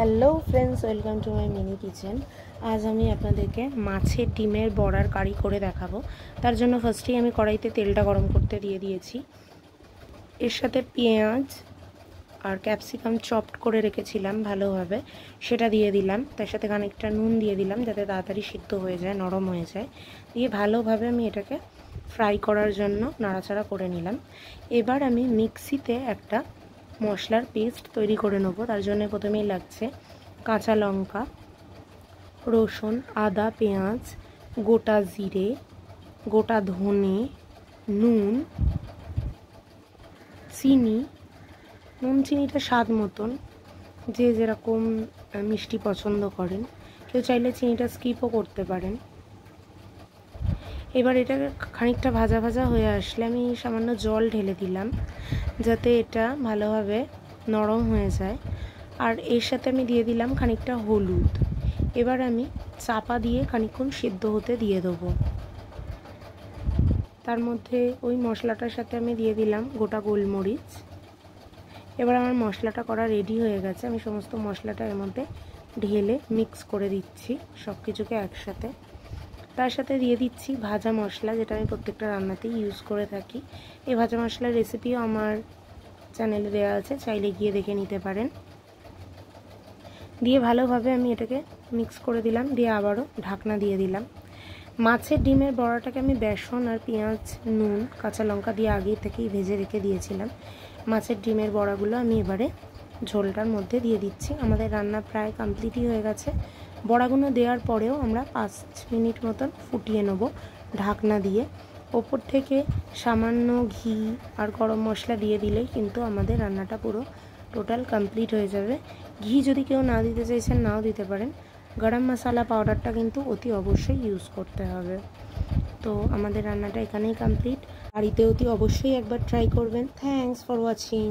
Hello friends, welcome to my mini kitchen. আজ আমি আপনাদেরকে মাছের ডিমের বড়ার কারি করে দেখাবো। তার জন্য ফার্স্টেই আমি কড়াইতে তেলটা গরম করতে দিয়ে দিয়েছি। এর সাথে পেঁয়াজ আর ক্যাপসিকাম চপড করে রেখেছিলাম ভালোভাবে, সেটা দিয়ে দিলাম। তার সাথে খানিকটা নুন দিয়ে দিলাম যাতে তাড়াতাড়ি সিদ্ধ হয়ে যায়, নরম হয়ে যায়। দিয়ে ভালোভাবে আমি এটাকে ফ্রাই করার জন্য নাড়াচাড়া করে নিলাম। এবার আমি মিক্সিতে একটা মশলার পেস্ট তৈরি করে নেব। তার জন্য প্রথমেই লাগছে কাঁচা লঙ্কা, রসুন, আদা, পেঁয়াজ, গোটা জিরে, গোটা ধনে, নুন, চিনি। নুন চিনিটা স্বাদ মতন, যে যেরকম মিষ্টি পছন্দ করেন। কেউ চাইলে চিনিটা স্কিপও করতে পারেন। এবার এটাকে খানিকটা ভাজা ভাজা হয়ে আসলে আমি সামান্য জল ঢেলে দিলাম যাতে এটা ভালোভাবে নরম হয়ে যায়। আর এর সাথে আমি দিয়ে দিলাম খানিকটা হলুদ। এবার আমি চাপা দিয়ে খানিকক্ষণ সিদ্ধ হতে দিয়ে দেবো। তার মধ্যে ওই মশলাটার সাথে আমি দিয়ে দিলাম গোটা গোলমরিচ। এবার আমার মশলাটা করা রেডি হয়ে গেছে। আমি সমস্ত মশলাটা এর মধ্যে ঢেলে মিক্স করে দিচ্ছি সব কিছুকে একসাথে। তার সাথে দিয়ে দিচ্ছি ভাজা মশলা, যেটা আমি প্রত্যেকটা রান্নাতেই ইউজ করে থাকি। এই ভাজা মশলার রেসিপিও আমার চ্যানেলে দেওয়া আছে, চাইলে গিয়ে দেখে নিতে পারেন। দিয়ে ভালোভাবে আমি এটাকে মিক্স করে দিলাম, দিয়ে আবারও ঢাকনা দিয়ে দিলাম। মাছের ডিমের বড়াটাকে আমি বেসন আর পেঁয়াজ, নুন, কাঁচা লঙ্কা দিয়ে আগে থেকেই ভেজে রেখে দিয়েছিলাম। মাছের ডিমের বড়াগুলো আমি এবারে ঝোলটার মধ্যে দিয়ে দিচ্ছি। আমাদের রান্না প্রায় কমপ্লিটই হয়ে গেছে। বড়াগুলো দেওয়ার পরেও আমরা 5 মিনিট মতন ফুটিয়ে নেব ঢাকনা দিয়ে। ওপর থেকে সামান্য ঘি আর গরম মশলা দিয়ে দিলেই কিন্তু আমাদের রান্নাটা পুরো টোটাল কমপ্লিট হয়ে যাবে। ঘি যদি কেউ না দিতে চাইছেন নাও দিতে পারেন। গরম মশলা পাউডারটা কিন্তু অতি অবশ্যই ইউজ করতে হবে। তো আমাদের রান্নাটা এখানেই কমপ্লিট। বাড়িতে অতি অবশ্যই একবার ট্রাই করবেন। Thanks for watching.